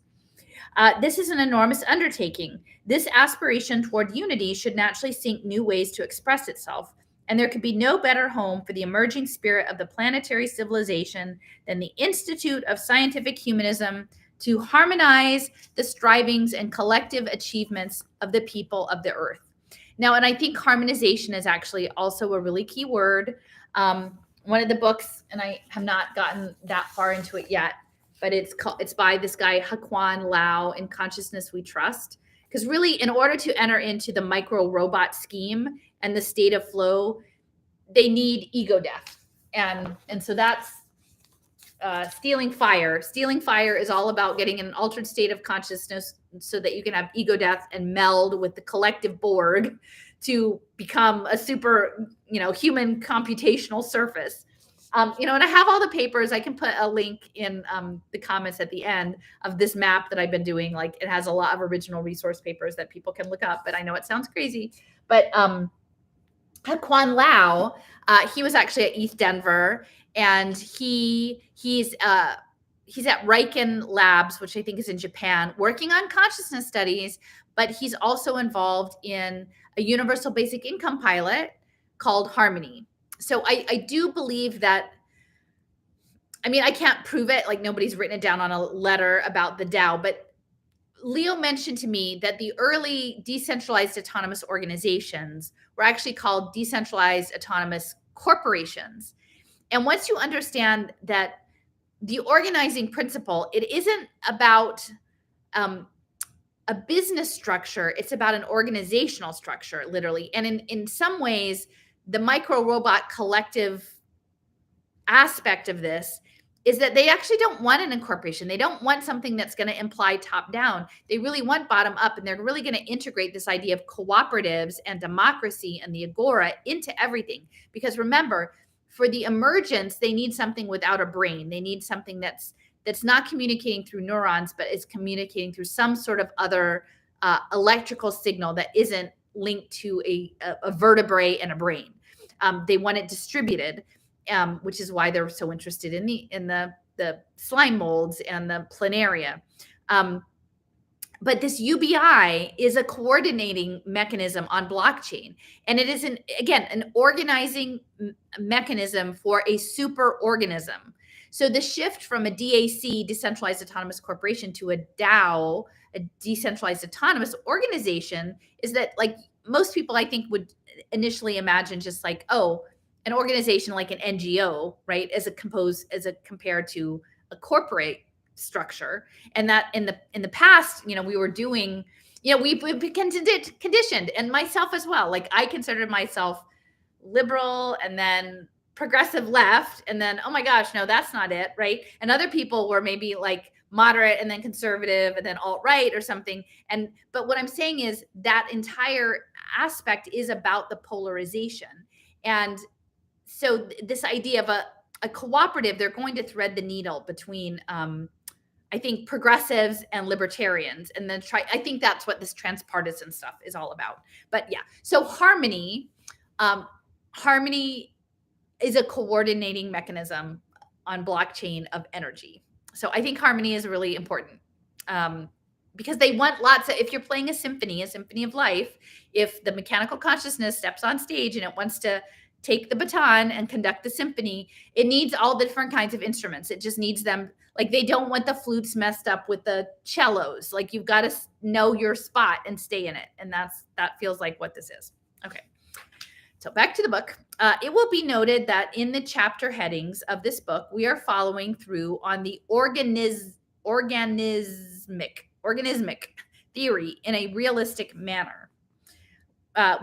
S1: This is an enormous undertaking. This aspiration toward unity should naturally seek new ways to express itself, and there could be no better home for the emerging spirit of the planetary civilization than the Institute of Scientific Humanism to harmonize the strivings and collective achievements of the people of the earth. Now, and I think harmonization is actually also a really key word. One of the books, and I have not gotten that far into it yet, but it's by this guy Haquan Lau in Consciousness We Trust. Because really, in order to enter into the micro robot scheme and the state of flow, they need ego death, and so that's stealing fire. Stealing fire is all about getting in an altered state of consciousness so that you can have ego death and meld with the collective Borg to become a super, human computational surface. And I have all the papers. I can put a link in the comments at the end of this map that I've been doing. Like, it has a lot of original resource papers that people can look up, but I know it sounds crazy. But Quan Lau, he was actually at East Denver, and he's at Riken Labs, which I think is in Japan, working on consciousness studies. But he's also involved in a universal basic income pilot called Harmony. So I do believe that. I mean, I can't prove it. Like, nobody's written it down on a letter about the DAO, but Leo mentioned to me that the early decentralized autonomous organizations were actually called decentralized autonomous corporations. And once you understand that the organizing principle, it isn't about a business structure, it's about an organizational structure, literally. And in some ways, the micro robot collective aspect of this is that they actually don't want an incorporation. They don't want something that's going to imply top down. They really want bottom up, and they're really going to integrate this idea of cooperatives and democracy and the agora into everything. Because remember, for the emergence, they need something without a brain. They need something that's not communicating through neurons, but is communicating through some sort of other electrical signal that isn't linked to a vertebrae and a brain. They want it distributed. Which is why they're so interested in the slime molds and the planaria. But this UBI is a coordinating mechanism on blockchain, and it is an organizing mechanism for a super organism. So the shift from a DAC, decentralized autonomous corporation, to a DAO, a decentralized autonomous organization, is that, like, most people, I think, would initially imagine just like, oh, an organization like an NGO, right, as compared to a corporate structure. And that in the past, we were doing, we've been conditioned, and myself as well. Like, I considered myself liberal, and then progressive left, and then, oh my gosh, no, that's not it, right? And other people were maybe like moderate, and then conservative, and then alt-right or something. But what I'm saying is that entire aspect is about the polarization. And so this idea of a cooperative, they're going to thread the needle between, I think, progressives and libertarians, and then I think that's what this transpartisan stuff is all about. But yeah, so harmony is a coordinating mechanism on blockchain of energy. So I think harmony is really important. Because they want if you're playing a symphony of life, if the mechanical consciousness steps on stage and it wants to take the baton and conduct the symphony, it needs all the different kinds of instruments. It just needs them. Like, they don't want the flutes messed up with the cellos. Like, you've got to know your spot and stay in it. And that feels like what this is. Okay. So back to the book. It will be noted that in the chapter headings of this book, we are following through on the organismic theory in a realistic manner.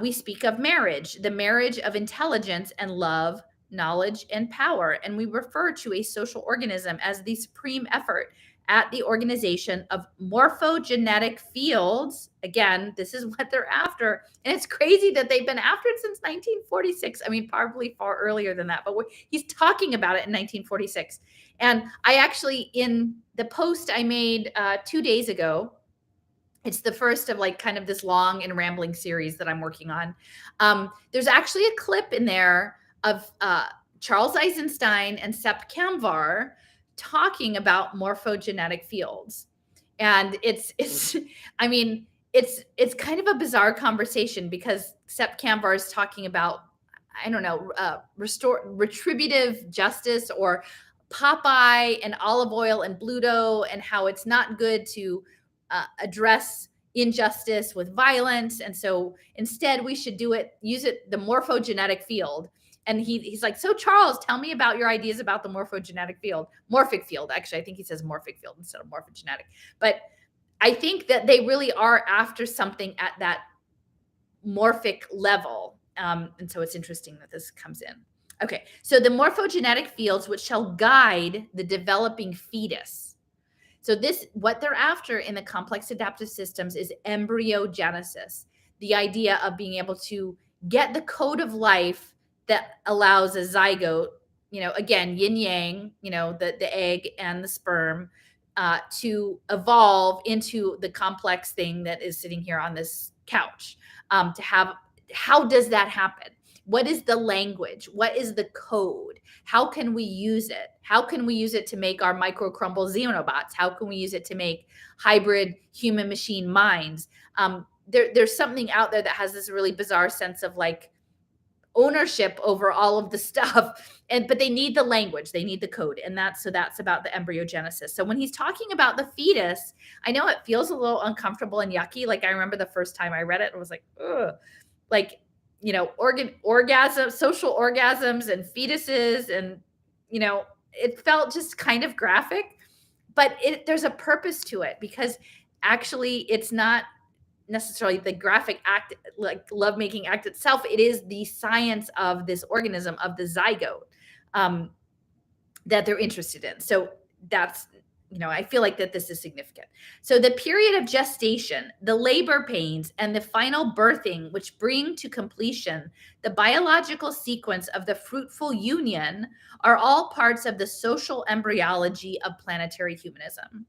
S1: We speak of marriage, the marriage of intelligence and love, knowledge and power, and we refer to a social organism as the supreme effort at the organization of morphogenetic fields. Again, this is what they're after, and it's crazy that they've been after it since 1946. I mean, probably far earlier than that, but he's talking about it in 1946. And I actually, in the post I made 2 days ago, it's the first of like kind of this long and rambling series that I'm working on. There's actually a clip in there of Charles Eisenstein and Sepp Kamvar talking about morphogenetic fields. And it's I mean, it's kind of a bizarre conversation because Sepp Kamvar is talking about, I don't know, retributive justice, or Popeye and olive oil and Bluto, and how it's not good to address injustice with violence. And so instead we should use it, the morphogenetic field. And he's like, so Charles, tell me about your ideas about the morphogenetic field, morphic field. Actually, I think he says morphic field instead of morphogenetic. But I think that they really are after something at that morphic level. And so it's interesting that this comes in. Okay, so the morphogenetic fields which shall guide the developing fetus. So this, what they're after in the complex adaptive systems is embryogenesis, the idea of being able to get the code of life that allows a zygote, again, yin yang, the egg and the sperm, to evolve into the complex thing that is sitting here on this couch. How does that happen? What is the language? What is the code? How can we use it? How can we use it to make our microcrumble xenobots? How can we use it to make hybrid human machine minds? There's something out there that has this really bizarre sense of like ownership over all of the stuff, but they need the language, they need the code, and that's about the embryogenesis. So when he's talking about the fetus, I know it feels a little uncomfortable and yucky. Like I remember the first time I read it, it was like, ugh, like social orgasms and fetuses, and it felt just kind of graphic, but there's a purpose to it, because actually it's not necessarily the graphic act, like lovemaking act itself. It is the science of this organism, of the zygote, that they're interested in. So that's, I feel like that this is significant. So the period of gestation, the labor pains, and the final birthing, which bring to completion the biological sequence of the fruitful union, are all parts of the social embryology of planetary humanism.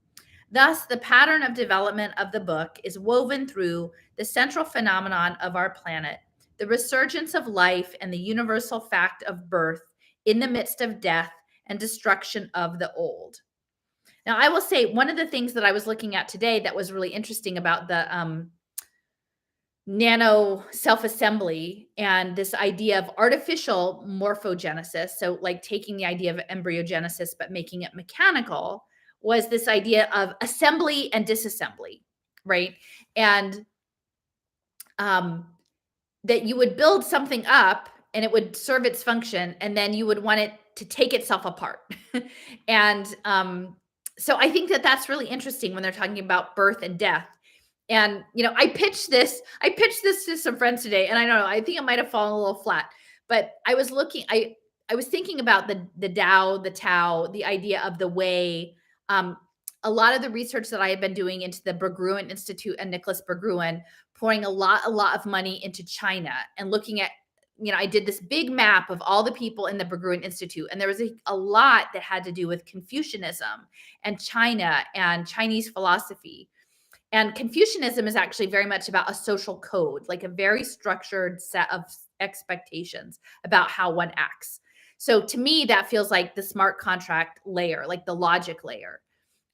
S1: Thus, the pattern of development of the book is woven through the central phenomenon of our planet, the resurgence of life and the universal fact of birth in the midst of death and destruction of the old. Now, I will say one of the things that I was looking at today that was really interesting about the nano self-assembly and this idea of artificial morphogenesis, so like taking the idea of embryogenesis but making it mechanical, was this idea of assembly and disassembly, right? And that you would build something up and it would serve its function, and then you would want it to take itself apart. And so I think that that's really interesting when they're talking about birth and death. And I pitched this to some friends today, and I don't know, I think it might have fallen a little flat, but I was thinking about the Tao, the idea of the way. A lot of the research that I have been doing into the Berggruen Institute and Nicholas Berggruen, pouring a lot of money into China and looking at, I did this big map of all the people in the Berggruen Institute, and there was a lot that had to do with Confucianism and China and Chinese philosophy. And Confucianism is actually very much about a social code, like a very structured set of expectations about how one acts. So to me, that feels like the smart contract layer, like the logic layer.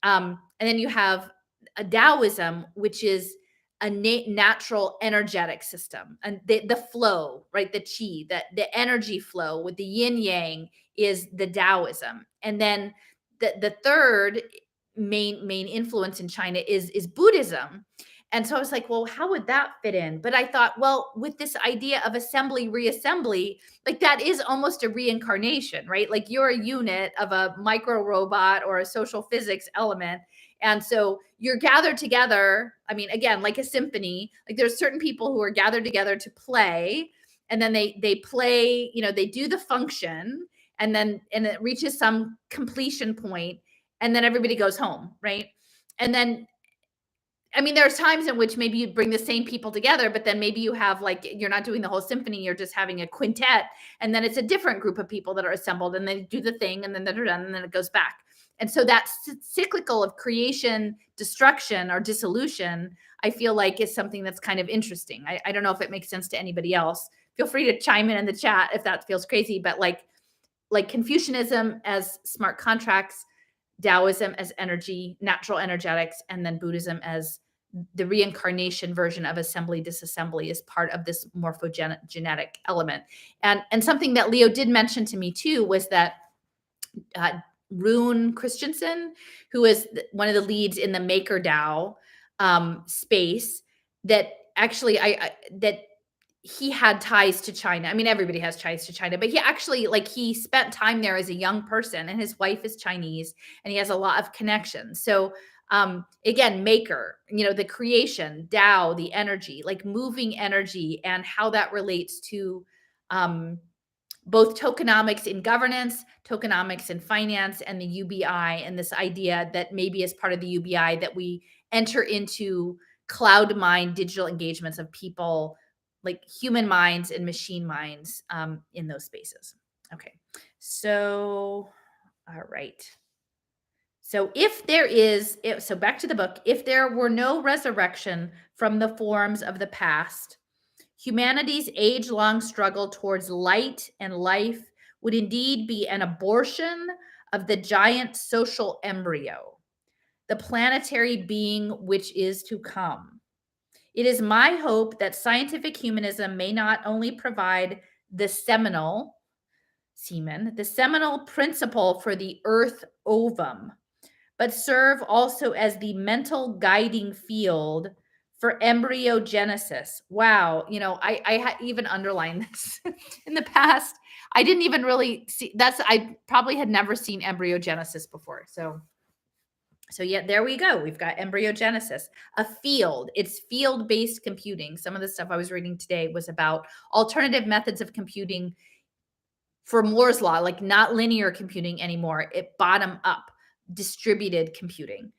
S1: And then you have a Taoism, which is a natural energetic system, and the flow, right? The qi, the energy flow with the yin yang is the Taoism. And then the third main influence in China is Buddhism. And so I was like, well, how would that fit in? But I thought, well, with this idea of assembly, reassembly, like that is almost a reincarnation, right? Like you're a unit of a micro robot or a social physics element. And so you're gathered together. I mean, again, like a symphony, like there's certain people who are gathered together to play, and then they play, they do the function, and it reaches some completion point, and then everybody goes home, right? And then, I mean, there's times in which maybe you bring the same people together, but then maybe you have like, you're not doing the whole symphony, you're just having a quintet, and then it's a different group of people that are assembled, and they do the thing, and then they're done, and then it goes back. And so that cyclical of creation, destruction, or dissolution, I feel like is something that's kind of interesting. I don't know if it makes sense to anybody else. Feel free to chime in the chat if that feels crazy, but like Confucianism as smart contracts, Taoism as energy, natural energetics, and then Buddhism as the reincarnation version of assembly disassembly is part of this morphogenetic element. And something that Leo did mention to me too was that Rune Christensen, who is one of the leads in the MakerDAO space, that actually that he had ties to China. I mean, everybody has ties to China, but he actually he spent time there as a young person, and his wife is Chinese, and he has a lot of connections. So again, maker, the creation, Tao, the energy, like moving energy, and how that relates to both tokenomics in governance, tokenomics in finance, and the UBI, and this idea that maybe as part of the UBI that we enter into cloud mind digital engagements of people, like human minds and machine minds in those spaces. Okay, so all right. So so back to the book, if there were no resurrection from the forms of the past, humanity's age-long struggle towards light and life would indeed be an abortion of the giant social embryo, the planetary being which is to come. It is my hope that scientific humanism may not only provide the seminal principle for the earth ovum, but serve also as the mental guiding field for embryogenesis. Wow. I even underlined this in the past. I didn't even really see I probably had never seen embryogenesis before. So yeah, there we go. We've got embryogenesis, a field. It's field-based computing. Some of the stuff I was reading today was about alternative methods of computing for Moore's law, like not linear computing anymore, bottom up, distributed computing.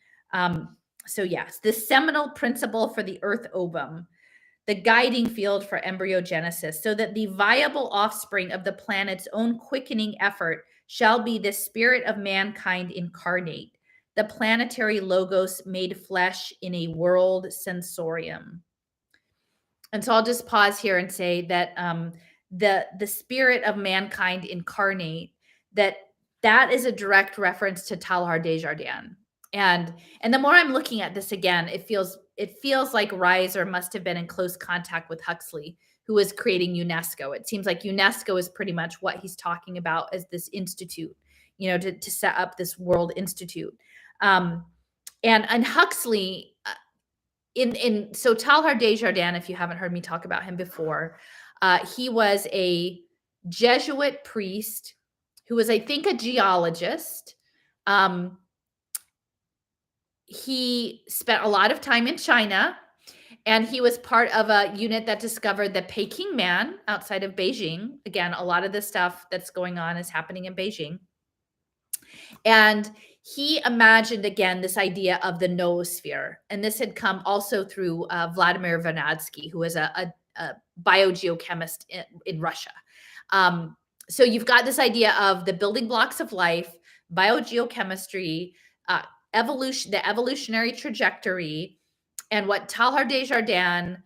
S1: So yes, the seminal principle for the earth ovum, the guiding field for embryogenesis, so that the viable offspring of the planet's own quickening effort shall be the spirit of mankind incarnate, the planetary logos made flesh in a world sensorium. And so I'll just pause here and say that the spirit of mankind incarnate, that is a direct reference to Talhar Desjardins. And the more I'm looking at this again, it feels like Reiser must have been in close contact with Huxley, who was creating UNESCO. It seems like UNESCO is pretty much what he's talking about as this institute, to set up this World Institute. And Huxley, so Talhar Desjardins, if you haven't heard me talk about him before, he was a Jesuit priest who was, I think, a geologist. He spent a lot of time in China, and he was part of a unit that discovered the Peking Man outside of Beijing. Again, a lot of the stuff that's going on is happening in Beijing. And he imagined, again, this idea of the noosphere. And this had come also through Vladimir Vernadsky, who was a biogeochemist in Russia. So you've got this idea of the building blocks of life, biogeochemistry, evolution, the evolutionary trajectory, and what Talhar Desjardins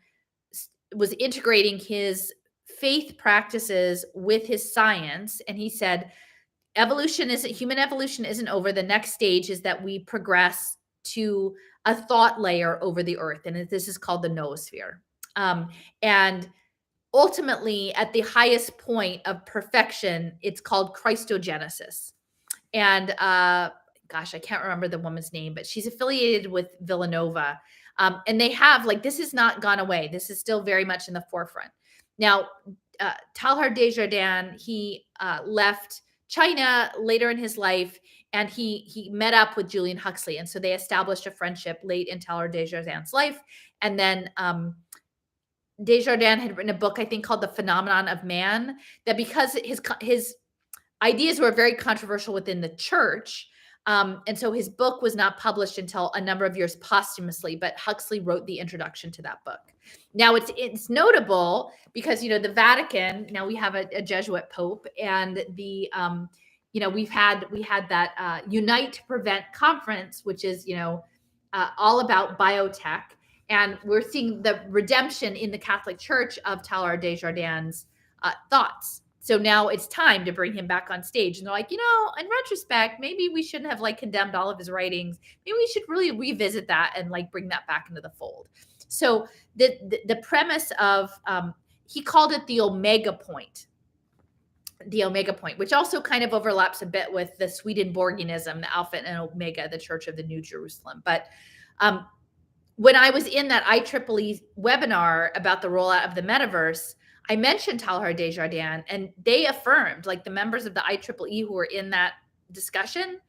S1: was integrating his faith practices with his science. And he said, human evolution isn't over. The next stage is that we progress to a thought layer over the earth. And this is called the noosphere. And ultimately, at the highest point of perfection, it's called Christogenesis. And gosh, I can't remember the woman's name, but she's affiliated with Villanova. And they have, this has not gone away. This is still very much in the forefront. Now, Talhar Desjardins, he left China later in his life, and he met up with Julian Huxley. And so they established a friendship late in Talhar Desjardins' life. And then Desjardins had written a book, I think, called The Phenomenon of Man, that because his ideas were very controversial within the church, and so his book was not published until a number of years posthumously, but Huxley wrote the introduction to that book. Now it's notable because, the Vatican, now we have a Jesuit Pope, and we had that Unite to Prevent conference, which is all about biotech, and we're seeing the redemption in the Catholic Church of Teilhard de Chardin's thoughts. So now it's time to bring him back on stage. And they're like, in retrospect, maybe we shouldn't have condemned all of his writings. Maybe we should really revisit that and bring that back into the fold. So the premise of he called it the Omega Point. The Omega Point, which also kind of overlaps a bit with the Swedenborgianism, the Alpha and Omega, the Church of the New Jerusalem. But when I was in that IEEE webinar about the rollout of the metaverse, I mentioned Teilhard de Chardin, and they affirmed, the members of the IEEE who were in that discussion,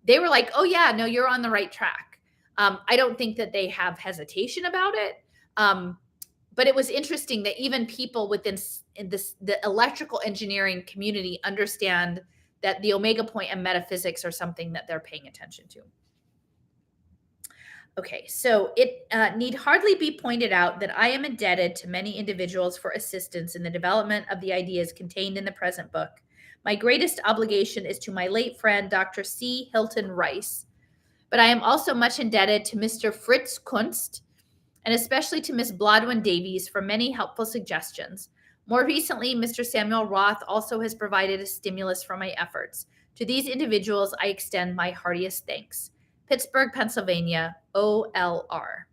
S1: they were like, oh yeah, no, you're on the right track. I don't think that they have hesitation about it. But it was interesting that even people within the electrical engineering community understand that the Omega Point and metaphysics are something that they're paying attention to. Okay, so it need hardly be pointed out that I am indebted to many individuals for assistance in the development of the ideas contained in the present book. My greatest obligation is to my late friend, Dr. C. Hilton Rice, but I am also much indebted to Mr. Fritz Kunst, and especially to Ms. Blodwin Davies for many helpful suggestions. More recently, Mr. Samuel Roth also has provided a stimulus for my efforts. To these individuals, I extend my heartiest thanks. Pittsburgh, Pennsylvania, OLR.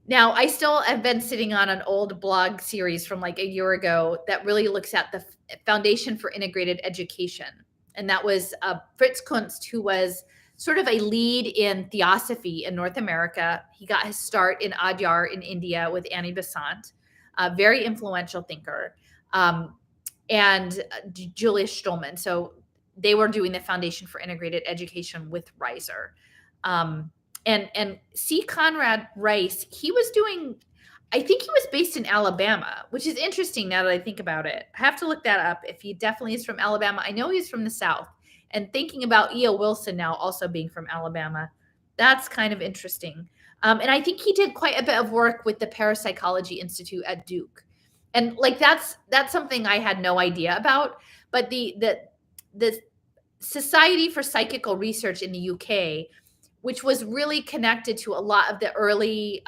S1: Now, I still have been sitting on an old blog series from a year ago that really looks at the Foundation for Integrated Education. And that was Fritz Kunst, who was sort of a lead in theosophy in North America. He got his start in Adyar in India with Annie Besant, a very influential thinker, and Julius Stolman. So they were doing the Foundation for Integrated Education with Reiser. And C. Conrad Rice, he was doing, I think he was based in Alabama, which is interesting now that I think about it. I have to look that up if he definitely is from Alabama. I know he's from the South. And thinking about E.O. Wilson now also being from Alabama, that's kind of interesting. And I think he did quite a bit of work with the Parapsychology Institute at Duke. And that's something I had no idea about. But the Society for Psychical Research in the UK, which was really connected to a lot of the early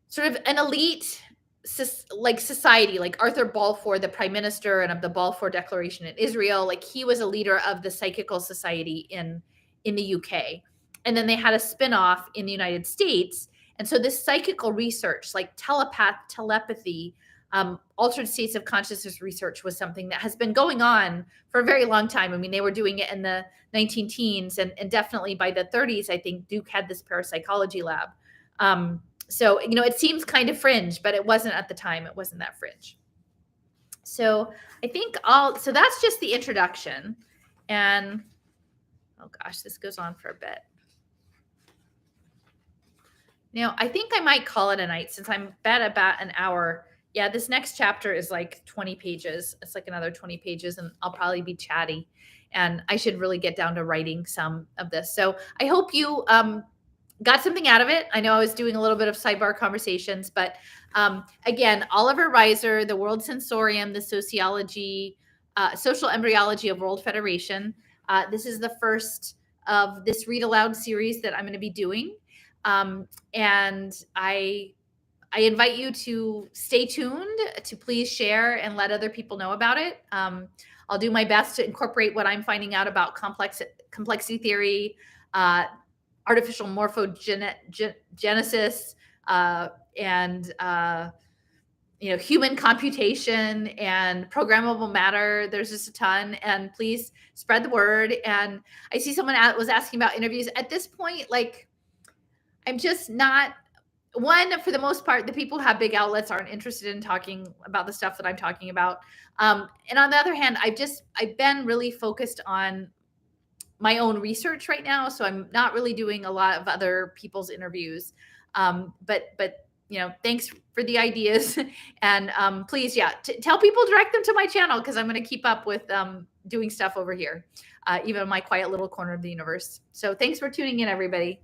S1: sort of an elite society, like Arthur Balfour, the prime minister, and of the Balfour Declaration in Israel. He was a leader of the Psychical Society in the UK. And then they had a spinoff in the United States. And so this psychical research, like telepathy, altered states of consciousness research, was something that has been going on for a very long time. I mean, they were doing it in the 19-teens, and definitely by the 30s, I think Duke had this parapsychology lab. So, it seems kind of fringe, but it wasn't at the time. It wasn't that fringe. So I think so that's just the introduction. And, oh gosh, this goes on for a bit. Now, I think I might call it a night since I'm at about an hour. Yeah, this next chapter is 20 pages. It's another 20 pages, and I'll probably be chatty. And I should really get down to writing some of this. So I hope you got something out of it. I know I was doing a little bit of sidebar conversations, but again, Oliver Reiser, the World Sensorium, the social embryology of World Federation. This is the first of this Read Aloud series that I'm going to be doing. And I invite you to stay tuned, to please share and let other people know about it. I'll do my best to incorporate what I'm finding out about complexity theory, artificial morphogenesis, and human computation and programmable matter. There's just a ton, and please spread the word. And I see someone was asking about interviews. At this point, I'm just not one, for the most part, the people who have big outlets aren't interested in talking about the stuff that I'm talking about. And on the other hand, I've been really focused on my own research right now. So I'm not really doing a lot of other people's interviews. But thanks for the ideas. And please, tell people, direct them to my channel, because I'm going to keep up with doing stuff over here, even in my quiet little corner of the universe. So thanks for tuning in, everybody.